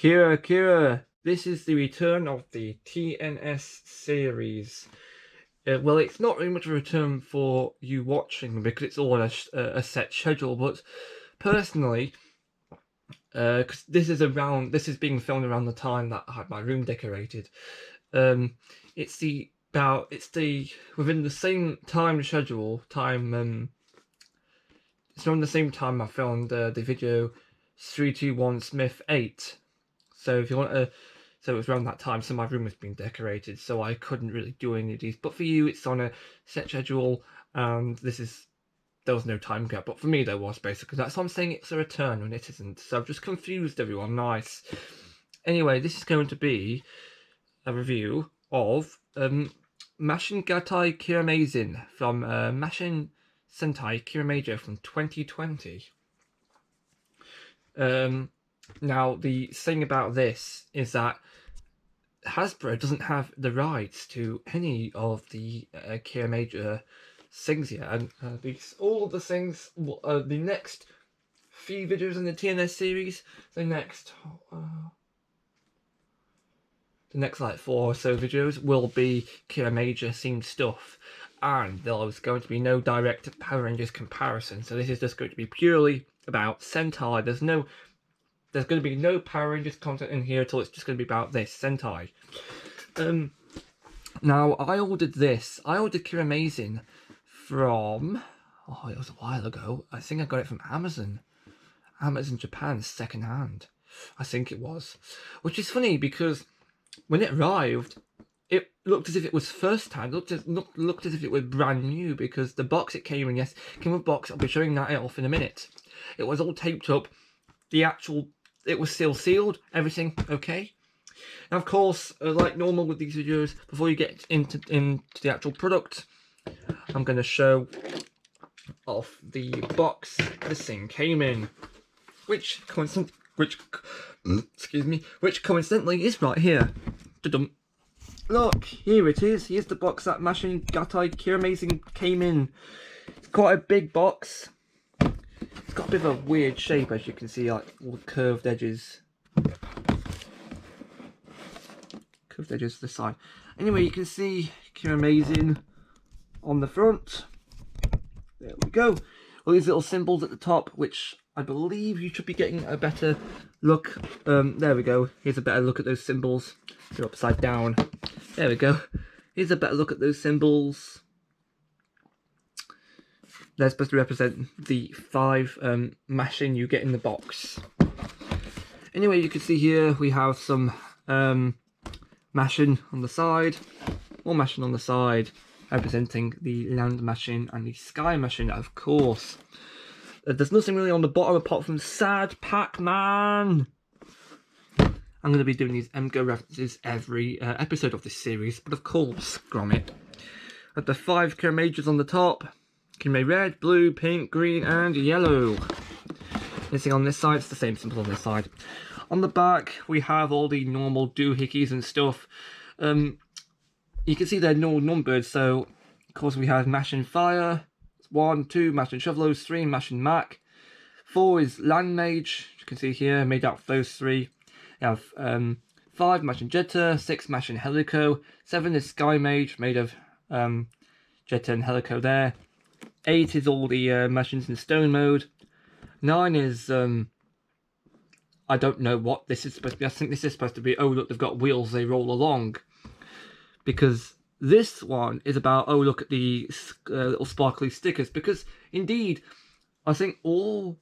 Kira, this is the return of the TNS series. Well, it's not really much of a return for you watching because it's all on a set schedule, but personally, because this is being filmed around the time that I had my room decorated. It's within the same time schedule, it's around the same time I filmed the video 321 Smith 8. So if you want to, so it was around that time. So my room was being decorated, so I couldn't really do any of these. But for you, it's on a set schedule, and there was no time gap. But for me, there was basically. That's why I'm saying it's a return when it isn't. So I've just confused everyone. Nice. Anyway, this is going to be a review of Mashin Kiramaizin from Mashin Sentai Kiramager from 2020. Now, the thing about this is that Hasbro doesn't have the rights to any of the Kiramager things yet, and all of the things, the next few videos in the TNS series, the next like 4 or so videos will be Kiramager themed stuff, and there's going to be no direct Power Rangers comparison. So this is just going to be purely about Sentai. There's going to be no Power Rangers content in here at all. It's just going to be about this Sentai. Now I ordered Kiramaizin from, it was a while ago. I think I got it from Amazon Japan second hand, I think it was, which is funny because when it arrived, it looked as if it was first hand. Looked as if it was brand new, because the box it came in, yes, came with a box. I'll be showing that off in a minute. It was all taped up. It was still sealed. Everything okay. And of course, like normal with these videos, before you get into the actual product, I'm going to show off the box this thing came in, which coincidentally is right here. Da-dum. Look, here it is. Here's the box that Mashin Kiramaizin came in. It's quite a big box. It's got a bit of a weird shape, as you can see, like all the curved edges. Curved edges to the side. Anyway, you can see Kiramaizin on the front. There we go. All these little symbols at the top, which I believe you should be getting a better look. There we go. Here's a better look at those symbols. They're upside down. There we go. Here's a better look at those symbols. They're supposed to represent the 5 Mashin you get in the box. Anyway, you can see here we have some Mashin on the side. More Mashin on the side, representing the Land Mashin and the Sky Mashin, of course. There's nothing really on the bottom apart from Sad Pac-Man. I'm going to be doing these MGO references every episode of this series, but of course, grommet. At the 5 Kiramagers on the top. Kirame red, blue, pink, green, and yellow. Anything on this side, it's the same symbol on this side. On the back, we have all the normal doohickeys and stuff. You can see they're all numbered, so of course we have Mashin Fire, 1, 2, Mashin Shovelos, 3, Mashin Mac. 4 is Land Mage, you can see here, made out of those 3. We have 5 Mashin Jetta, 6 Mashin Helico, 7 is Sky Mage, made of Jetta and Helico there. 8 is all the Mashins in stone mode. 9 is, I don't know what this is supposed to be. I think this is supposed to be, oh look, they've got wheels, they roll along. Because this one is about, oh look at the little sparkly stickers. Because indeed, I think all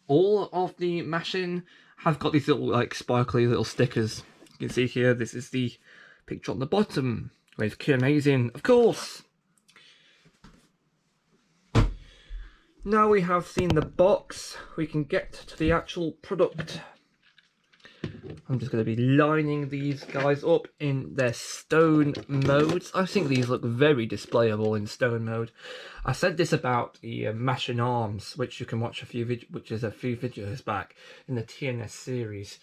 of the Mashin have got these little like sparkly little stickers. You can see here, this is the picture on the bottom with Kiramaizin, of course. Now we have seen the box, we can get to the actual product. I'm just going to be lining these guys up in their stone modes. I think these look very displayable in stone mode. I said this about the Mashin arms, which you can watch a few videos back in the TNS series.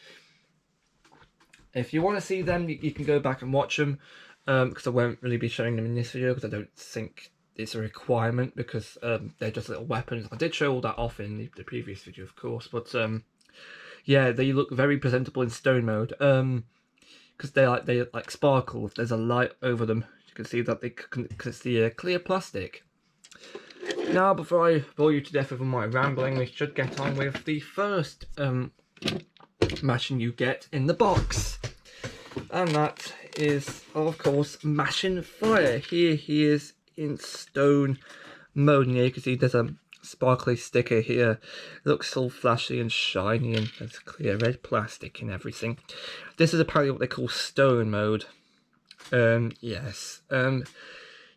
If you want to see them, you can go back and watch them, because I won't really be showing them in this video, because I don't think it's a requirement, because they're just little weapons. I did show all that off in the previous video, of course, but Yeah, they look very presentable in stone mode. Because they like sparkle. There's a light over them. You can see that it's the clear plastic. Now, before I bore you to death with my rambling, we should get on with the first Mashin you get in the box, and that is, of course, Mashin Fire. Here he is in stone mode, and here you can see there's a sparkly sticker here. It looks all flashy and shiny, and there's clear red plastic and everything. This is apparently what they call stone mode. Yes.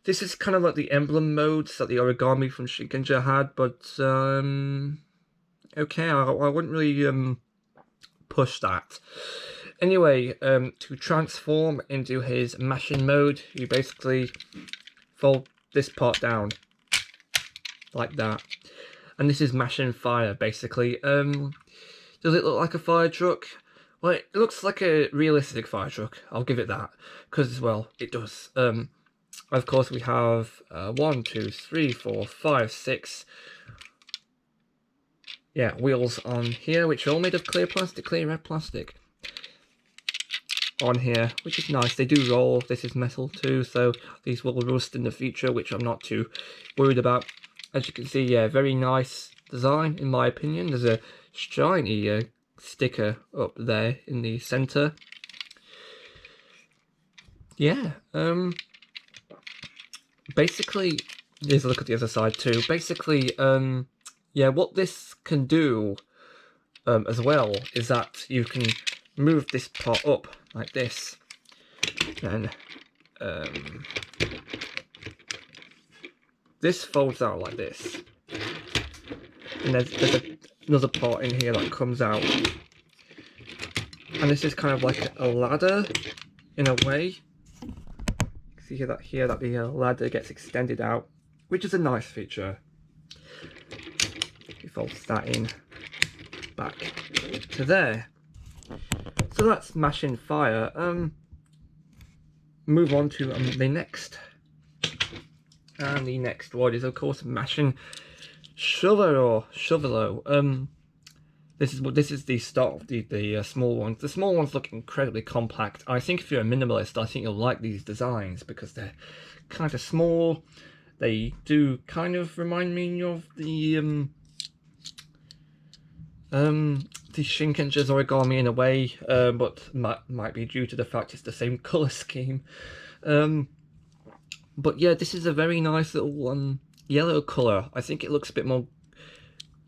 This is kind of like the emblem modes that the origami from Shinkenger had, but okay, I wouldn't really push that. Anyway, to transform into his Mashin mode, you basically fold this part down like that, and this is Mashin Fire basically. Does it look like a fire truck? Well, it looks like a realistic fire truck, I'll give it that, because, well, it does. Of course, we have 1, 2, 3, 4, 5, 6 wheels on here, which are all made of clear plastic, clear red plastic on here, which is nice. They do roll. This is metal too, so these will rust in the future, which I'm not too worried about. As you can see, yeah, very nice design in my opinion. There's a shiny sticker up there in the center. Yeah, basically, here's a look at the other side too. Basically, yeah, what this can do as well is that you can move this part up like this, and this folds out like this, and there's another part in here that comes out, and this is kind of like a ladder in a way. See here that the ladder gets extended out, which is a nice feature. He folds that in back to there. So that's Mashin Fire. Move on to the next, and the next one is of course Mashin Shovelo. This is the start of the small ones. The small ones look incredibly compact. I think if you're a minimalist, I think you'll like these designs because they're kind of small. They do kind of remind me of the Shinkenger's origami in a way, but might be due to the fact it's the same color scheme. But yeah, this is a very nice little yellow color. I think it looks a bit more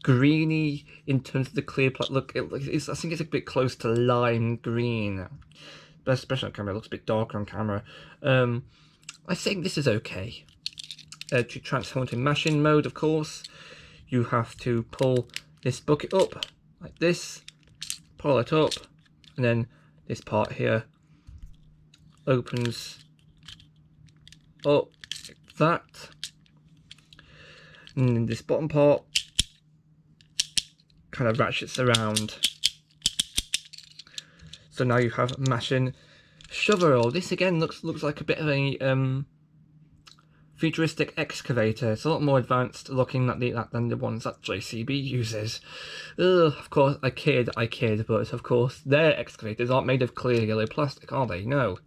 greeny in terms of the clear look. I think it's a bit close to lime green, but especially on camera it looks a bit darker on camera. I think this is okay. To transform to Mashin mode, of course, you have to pull this bucket up like this, pull it up, and then this part here opens up like that, and then this bottom part kind of ratchets around. So now you have Mashin Shovelo. This again looks like a bit of a futuristic excavator. It's a lot more advanced looking than the ones that JCB uses. Of course, I kid, but of course their excavators aren't made of clear yellow plastic, are they? No.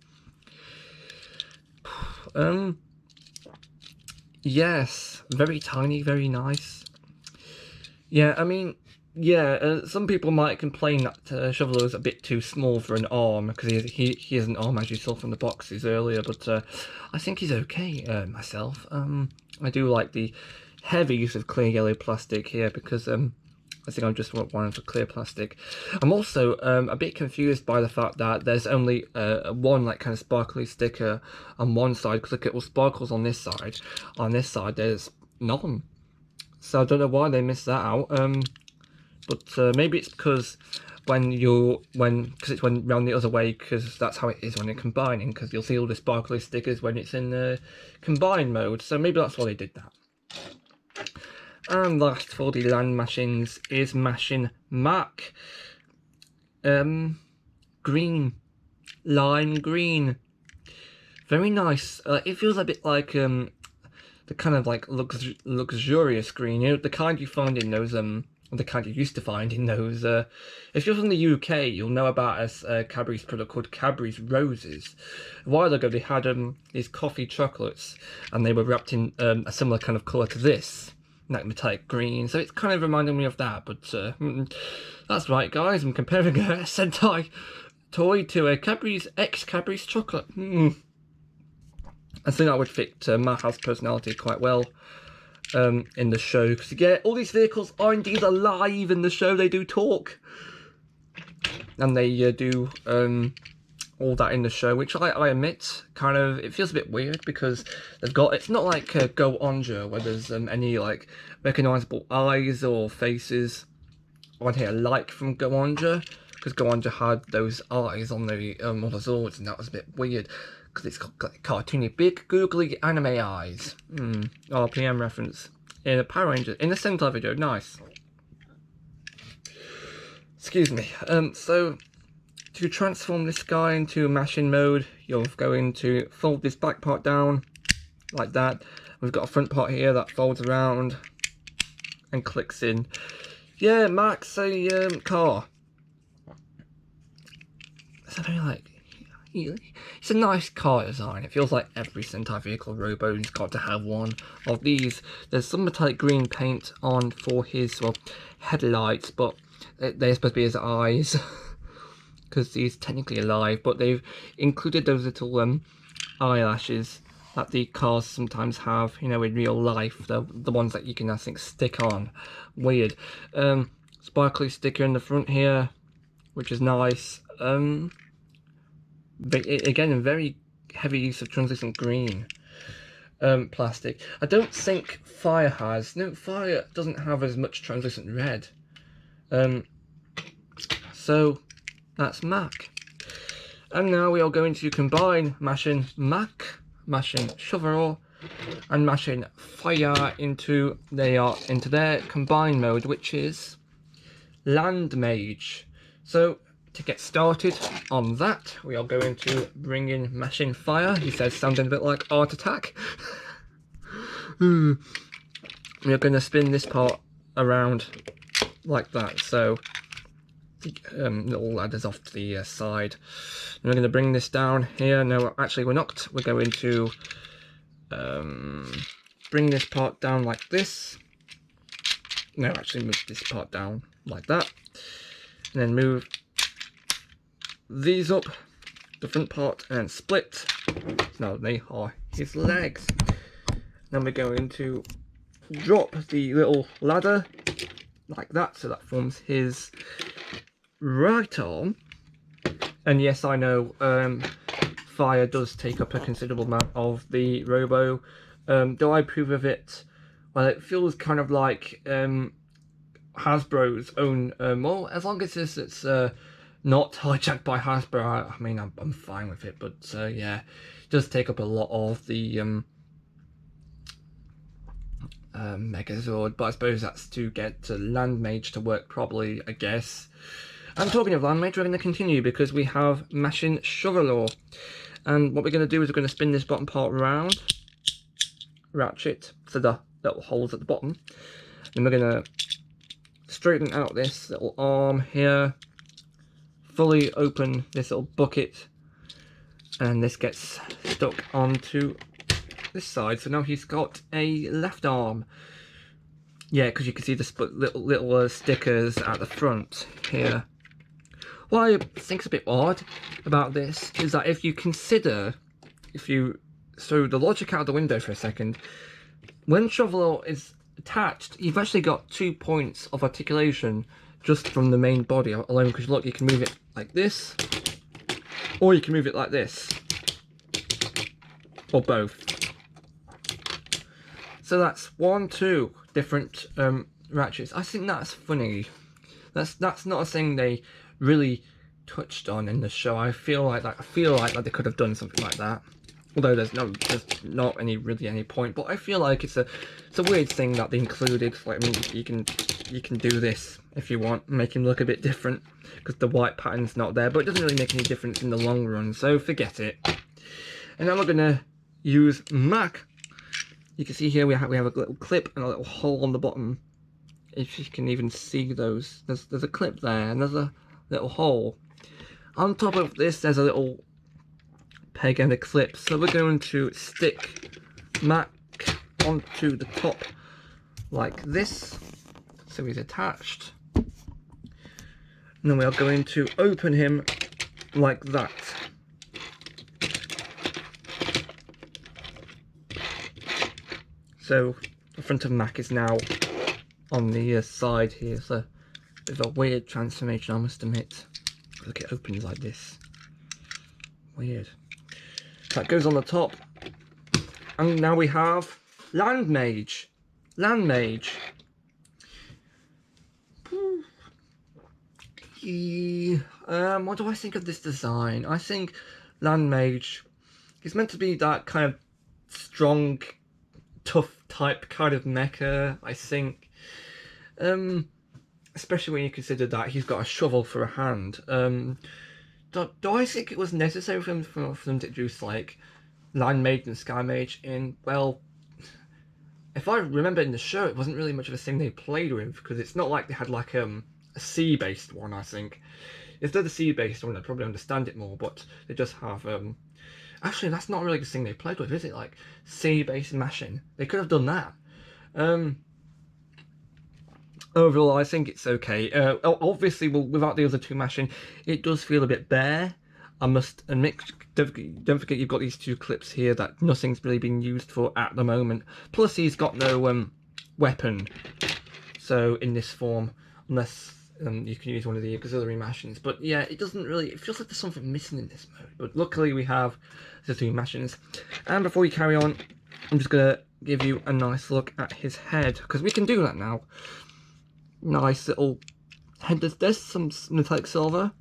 Yes, very tiny, very nice. Yeah, I mean, yeah, some people might complain that Shovelo is a bit too small for an arm, because he has an arm, as you saw from the boxes earlier, but I think he's okay, myself. I do like the heavy use of clear yellow plastic here, because I think I just want one of the clear plastic. I'm also a bit confused by the fact that there's only one like kind of sparkly sticker on one side, because look at all sparkles on this side. On this side there's none. So I don't know why they missed that out. But maybe it's because because it's when round the other way, because that's how it is when you're combining, because you'll see all the sparkly stickers when it's in combined mode, so maybe that's why they did that. And last for the land machines is Mashin Mac. Green, lime green, very nice. It feels a bit like the kind of like luxurious green, you know, the kind you find in those the kind you're used to finding those. If you're from the UK, you'll know about a Cadbury's product called Cadbury's Roses. A while ago, they had these coffee chocolates, and they were wrapped in a similar kind of colour to this, like metallic green. So it's kind of reminding me of that. But that's right, guys. I'm comparing a Sentai toy to a Cadbury's ex-Cadbury's chocolate. I think that would fit Maha's personality quite well in the show, because yeah, all these vehicles are indeed alive in the show. They do talk, and they do all that in the show, which I admit, kind of, it feels a bit weird, because they've got, it's not like Go Onja where there's any like recognisable eyes or faces on here like from Go Onja, because Go Onja had those eyes on the Zords, and that was a bit weird. Because it's got like cartoony, big, googly anime eyes. RPM reference in a Power Ranger, in a Sentai video. Nice. Excuse me. So to transform this guy into Mashin mode, you're going to fold this back part down like that. We've got a front part here that folds around and clicks in. Yeah, Max, a car. It's a very like. It's a nice car design. It feels like every Sentai vehicle Robo's got to have one of these. There's some metallic green paint on for his, well, headlights, but they're supposed to be his eyes, because he's technically alive, but they've included those little eyelashes that the cars sometimes have, you know, in real life. The ones that you can, I think, stick on. Weird. Sparkly sticker in the front here, which is nice. But again, a very heavy use of translucent green plastic. I don't think Fire has. No, Fire doesn't have as much translucent red. So that's Mac. And now we are going to combine Mashin Mac, Mashin Shovel, and Mashin Fire into their combined mode, which is Land Mage. So to get started on that, we are going to bring in Mashin Fire. He says sounding a bit like Art Attack. We are going to spin this part around like that. So little ladders off to the side. And we're going to bring this down here. No, actually we're not. We're going to bring this part down like this. No, actually move this part down like that. And then move these up, the front part, and split. Now they are his legs. Then we're going to drop the little ladder like that, so that forms his right arm. And yes, I know Fire does take up a considerable amount of the Robo. Do I approve of it? Well, it feels kind of like Hasbro's own. Well, as long as it's not hijacked by Hasbro, I mean, I'm fine with it. But yeah, it does take up a lot of the Megazord. But I suppose that's to get Land Mage to work properly, I guess. And talking of Land Mage, we're going to continue because we have Mashin Shovel. And what we're going to do is we're going to spin this bottom part around, ratchet to the little holes at the bottom. Then we're going to straighten out this little arm here, fully open this little bucket, and this gets stuck onto this side. So now he's got a left arm. Yeah, because you can see the little stickers at the front here. What I think's a bit odd about this is that if you throw the logic out the window for a second, when Shovel is attached, you've actually got 2 points of articulation just from the main body alone, because look, you can move it like this, or you can move it like this, or both. So that's 2 different ratchets. I think that's funny. That's not a thing they really touched on in the show. I feel like they could have done something like that. Although there's not really any point, but I feel like it's a weird thing that they included. Like, I mean, you can do this if you want, make him look a bit different because the white pattern's not there, but it doesn't really make any difference in the long run, so forget it. And now we're gonna use Mac. You can see here we have a little clip and a little hole on the bottom if you can even see those. There's a clip there, and there's a little hole. On top of this, there's a little peg and a clip. So we're going to stick Mac onto the top like this. So he's attached. And then we are going to open him like that. So the front of Mac is now on the side here. So a bit of a weird transformation, I must admit. Look, it opens like this. Weird. That goes on the top. And now we have Land Mage. Land Mage. What do I think of this design? I think Land Mage is meant to be that kind of strong, tough type kind of mecha, I think. Especially when you consider that he's got a shovel for a hand. Do I think it was necessary for them to introduce like Land Mage and Sky Mage in? Well, if I remember in the show, it wasn't really much of a thing they played with, because it's not like they had like a sea-based one, I think. If they're the sea-based one, I'd probably understand it more, but they just have actually, that's not really the thing they played with, is it? Like sea-based Mashin. They could have done that. Overall, I think it's okay. Obviously, well, without the other two Mashin, it does feel a bit bare. I must admit, don't forget you've got these two clips here that nothing's really been used for at the moment. Plus, he's got no weapon, so in this form, unless you can use one of the auxiliary Mashins. But yeah, it doesn't really, it feels like there's something missing in this mode. But luckily, we have the two Mashins. And before we carry on, I'm just going to give you a nice look at his head, because we can do that now. Nice little head. There's some metallic silver.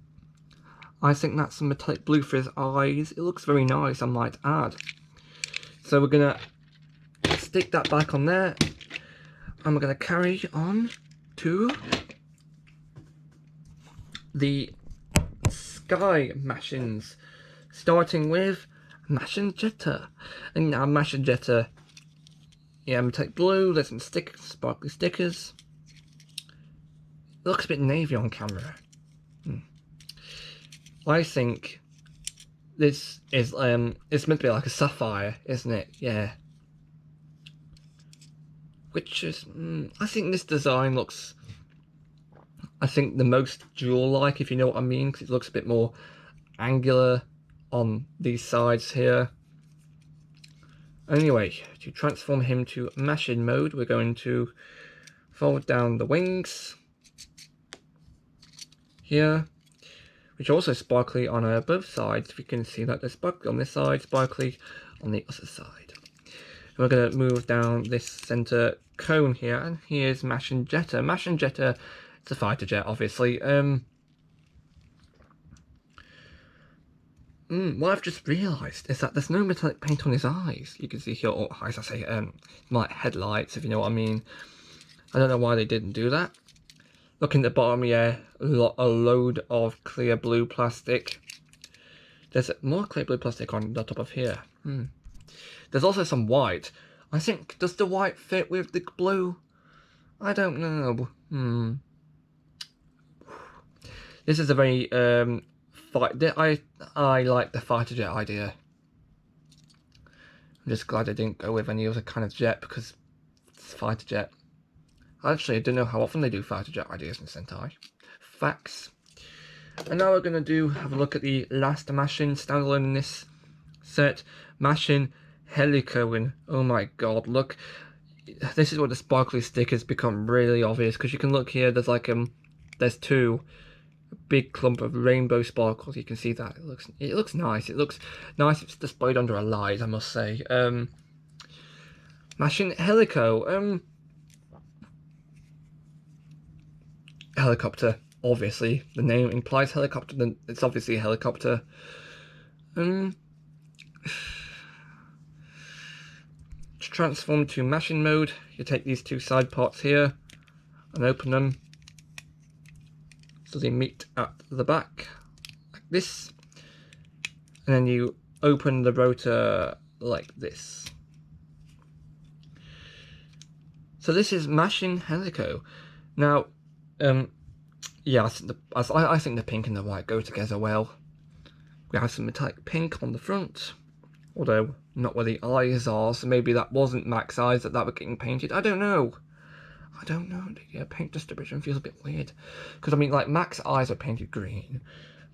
I think that's some metallic blue for his eyes. It looks very nice, I might add. So we're gonna stick that back on there, and we're gonna carry on to the Sky Mashins, starting with Mashin Jetta. And now Mashin Jetta, yeah, metallic blue. There's some sparkly stickers. It looks a bit navy on camera. I think this is it's meant to be like a sapphire, isn't it? Yeah. Which is I think this design looks, I think, the most jewel-like, if you know what I mean, because it looks a bit more angular on these sides here. Anyway, to transform him to Mashin mode, we're going to fold down the wings here, which are also sparkly on both sides. If you can see that, they're sparkly on this side, sparkly on the other side. And we're going to move down this center cone here, and here's Mashin Jetta. Mashin Jetta, it's a fighter jet, obviously. What I've just realised is that there's no metallic paint on his eyes. You can see here, or eyes, I say, like headlights, if you know what I mean. I don't know why they didn't do that. Looking at the bottom, yeah, a load of clear blue plastic. There's more clear blue plastic on the top of here. There's also some white. I think, does the white fit with the blue? I don't know. This is a very I like the fighter jet idea. I'm just glad I didn't go with any other kind of jet, because it's fighter jet. Actually, I don't know how often they do fighter jet ideas in Sentai. Facts. And now we're going to have a look at the last Mashin standalone in this set. Mashin Helicoin. Oh my god, look. This is where the sparkly stickers become really obvious, because you can look here, there's like, there's two. A big clump of rainbow sparkles, you can see that. It looks nice. It looks nice if it's displayed under a light, I must say. Mashin Helico. Helicopter, obviously. The name implies helicopter, then it's obviously a helicopter. To transform to Mashin mode, you take these two side parts here and open them so they meet at the back, like this. And then you open the rotor like this. So this is Mashin Helico. Now, yeah, I think the pink and the white go together well. We have some metallic pink on the front, although not where the eyes are, so maybe that wasn't Mac's eyes that were getting painted. I don't know. The paint distribution feels a bit weird. Because, I mean, like, Mac's eyes are painted green.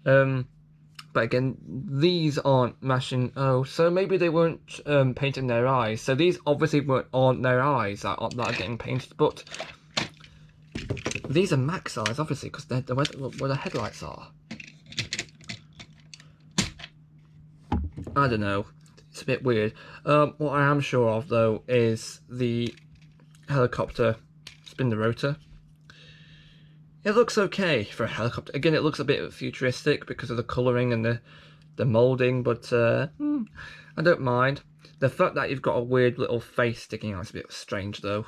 But again, these aren't Mashin. Oh, so maybe they weren't painting their eyes. So these obviously aren't their eyes that are getting painted, but these are Mac's eyes, obviously, because they're where the headlights are. I don't know. It's a bit weird. What I am sure of, though, is the helicopter spin the rotor. It looks okay for a helicopter. Again, it looks a bit futuristic because of the colouring and the moulding, but I don't mind. The fact that you've got a weird little face sticking out is a bit strange, though.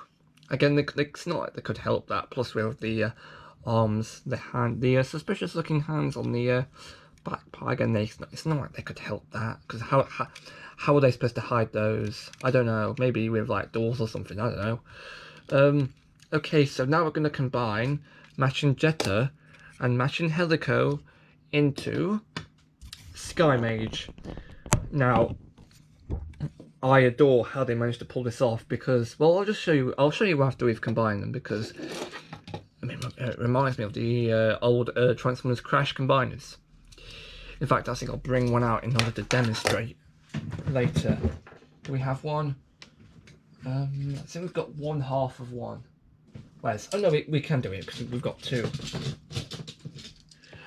Again, it's not like they could help that. Plus, we have the arms, the suspicious-looking hands on the back part. Again, it's not like they could help that, because how are they supposed to hide those? I don't know. Maybe with like doors or something. I don't know. Okay, so now we're going to combine Mashin Jetta and Mashin Helico into Skymage. Now, I adore how they managed to pull this off because, well, I'll show you after we've combined them, because I mean, it reminds me of the old Transformers Crash combiners. In fact, I think I'll bring one out in order to demonstrate later. Do we have one? I think we've got one half of one. Where's? Oh no, we can do it because we've got two.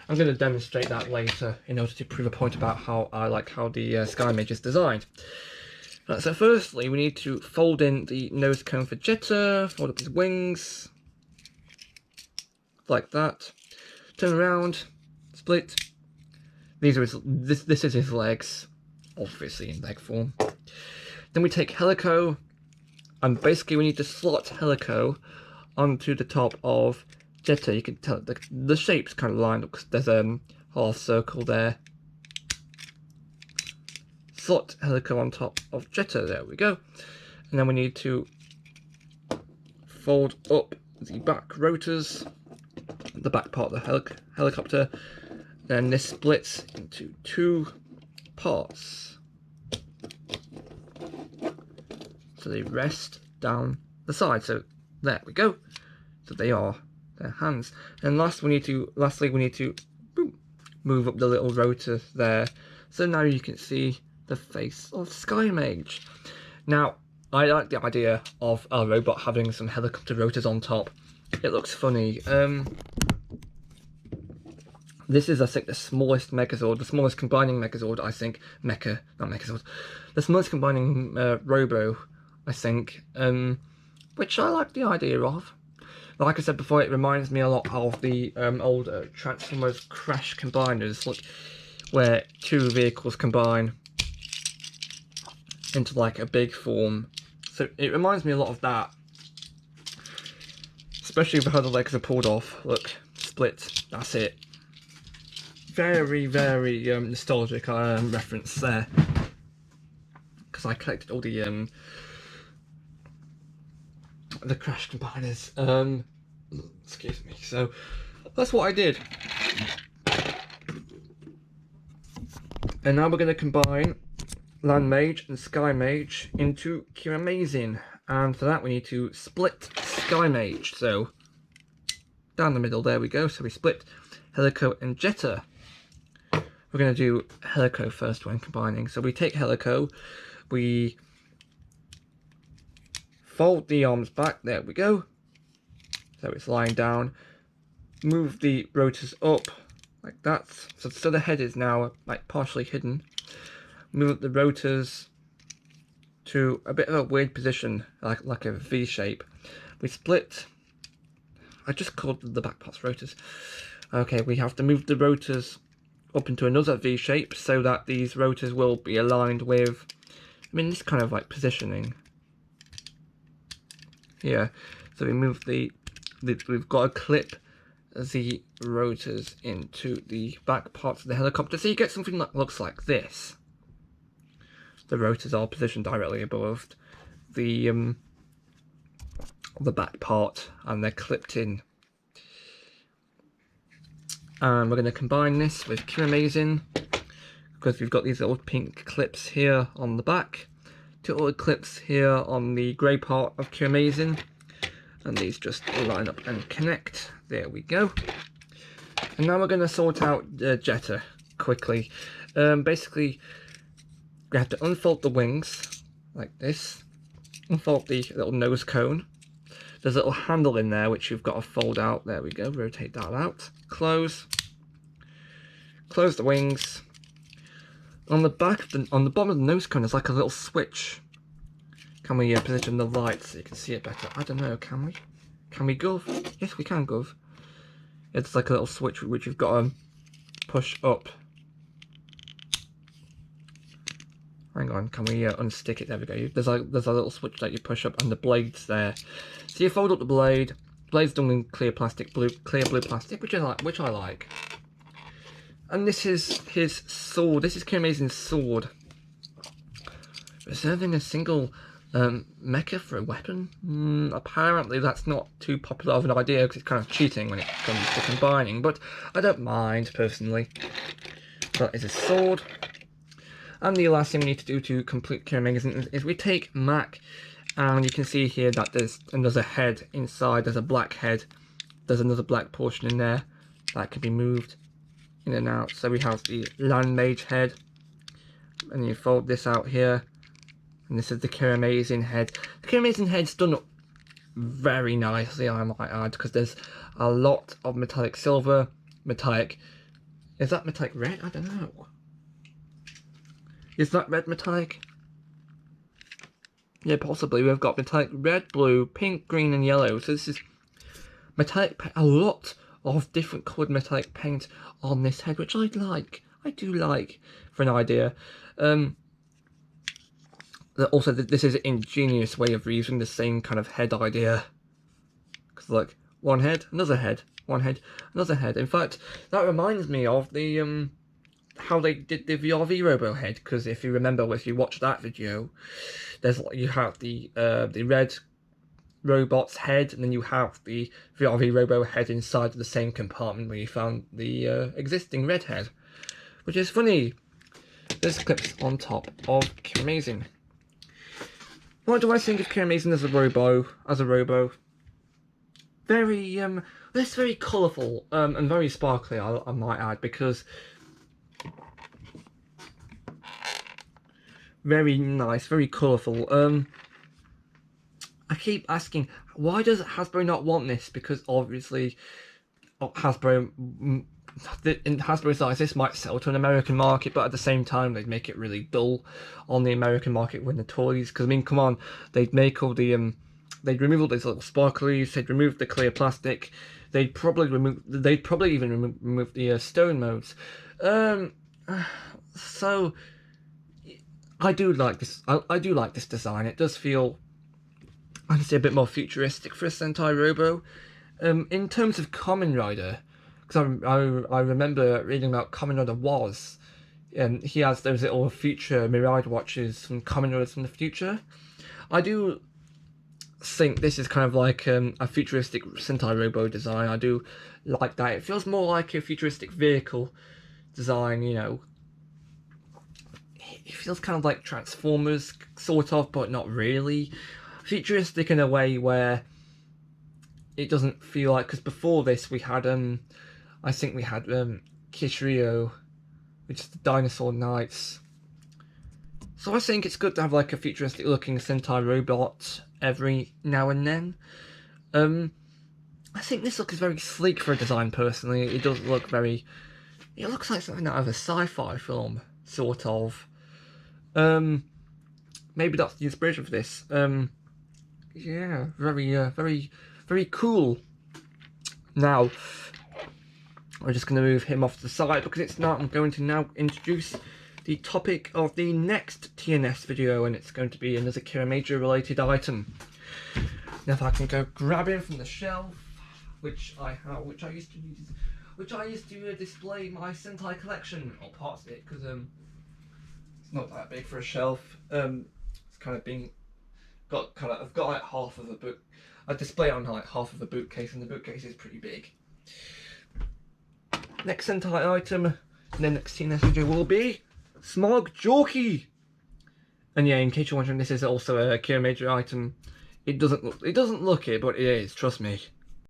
I'm going to demonstrate that later in order to prove a point about how I like how the Skymage is designed. Right, so firstly, we need to fold in the nose cone for Jetta, fold up his wings, like that. Turn around, split. These are this is his legs, obviously in leg form. Then we take Helico, and basically we need to slot Helico onto the top of Jetta. You can tell the shape's kind of lined up because there's a half circle there. Slot Helico on top of Jetta, there we go. And then we need to fold up the back rotors, the back part of the helicopter, and this splits into two parts. So they rest down the side. So there we go. So they are their hands. And lastly, we need to boom, move up the little rotor there. So now you can see the face of Skymage. Now, I like the idea of a robot having some helicopter rotors on top. It looks funny. This is, I think, the smallest Megazord, the smallest combining Megazord, I think. Mecha, not Megazord. The smallest combining Robo, I think. Which I like the idea of. Like I said before, it reminds me a lot of the old Transformers Crash combiners, look, where two vehicles combine into like a big form. So it reminds me a lot of that. Especially with how the legs are pulled off. Look, split, that's it. Very, very nostalgic reference there. Because I collected all the Crash combiners. Excuse me. So that's what I did. And now we're going to combine Land Mage and Skymage into Kiramaizin. And for that we need to split Skymage. So down the middle, there we go. So we split Helico and Jetta. We're going to do Helico first when combining. So we take Helico, we fold the arms back, there we go. So it's lying down. Move the rotors up like that. So the head is now like partially hidden. Move up the rotors to a bit of a weird position, like a V shape. We split. I just called the back parts rotors. Okay, we have to move the rotors up into another V shape so that these rotors will be aligned with, I mean, this kind of like positioning. Yeah, so we move we've got to clip the rotors into the back parts of the helicopter, so you get something that looks like this. The rotors are positioned directly above the back part, and they're clipped in And we're going to combine this with Kiramaizin, because we've got these little pink clips here on the back, 2 little clips here on the grey part of Kiramaizin, and these just line up and connect. There we go. And now we're going to sort out Jetta quickly. Basically, we have to unfold the wings like this, unfold the little nose cone. There's a little handle in there which you've got to fold out. There we go. Rotate that out. Close. Close the wings. On the back of on the bottom of the nose cone, there's like a little switch. Can we position the light so you can see it better? I don't know. Can we? Can we gov? Yes, we can gov. It's like a little switch which you've got to push up. Hang on, can we unstick it? There we go. There's a little switch that you push up, and the blade's there. So you fold up the blade. Blade's done in clear plastic, clear blue plastic, which I like. And this is his sword. This is Kiramaizin's sword. Reserving a single mecha for a weapon. Apparently that's not too popular of an idea because it's kind of cheating when it comes to combining. But I don't mind personally. That is a sword. And the last thing we need to do to complete Kiramager is we take Mac, and you can see here that there's a head inside. There's a black head. There's another black portion in there that can be moved in and out. So we have the land mage head, and you fold this out here, and this is the Kiramaizin head. The Kiramaizin head's done very nicely, I might add, because there's a lot of metallic silver, metallic. Is that metallic red? I don't know. Is that red metallic? Yeah, possibly. We've got metallic red, blue, pink, green, and yellow. So this is metallic, a lot of different coloured metallic paint on this head, which I like. I do like for an idea. Also, this is an ingenious way of reusing the same kind of head idea. Because like one head, another head, one head, another head. In fact, that reminds me of the how they did the VRV Robo head, because if you remember, if you watch that video, you have the red robot's head, and then you have the VRV Robo head inside of the same compartment where you found the existing red head, which is funny. There's clips on top of Kiramaizin. What do I think of Kiramaizin as a robo? Very it's very colourful and very sparkly, I might add, because very nice, very colourful. I keep asking, why does Hasbro not want this? Because obviously, Hasbro's eyes, this might sell to an American market, but at the same time, they'd make it really dull on the American market with the toys. Because I mean, come on, they'd make all the they'd remove all these little sparklies, they'd remove the clear plastic, they'd probably even remove the stone modes. So I do like this. I do like this design. It does feel, I'd say, a bit more futuristic for a Sentai Robo. In terms of Kamen Rider, because I remember reading about Kamen Rider Wars, and he has those little future Mirage watches from Kamen Riders from the future. I do think this is kind of like a futuristic Sentai Robo design. I do like that. It feels more like a futuristic vehicle design, you know. It feels kind of like Transformers, sort of, but not really. Futuristic in a way where it doesn't feel like, because before this we had I think we had Kishirio, which is the Dinosaur Knights. So I think it's good to have like a futuristic looking Sentai robot every now and then. I think this look is very sleek for a design personally. It does look very, it looks like something out of a sci-fi film, sort of. Maybe that's the inspiration for this. Yeah, very cool. Now, we're just going to move him off to the side because it's now, I'm going to now introduce the topic of the next TNS video, and it's going to be another Kiramager related item. Now if I can go grab him from the shelf, which I used to display my Sentai collection, or parts of it, because it's not that big for a shelf. It's kind of being I've got like half of a book. I display it on like half of a bookcase, and the bookcase is pretty big. Next Sentai item, and then next TNS video will be Smog Jockey. And yeah, in case you're wondering, this is also a Kiramager item. It doesn't look it, but it is, trust me.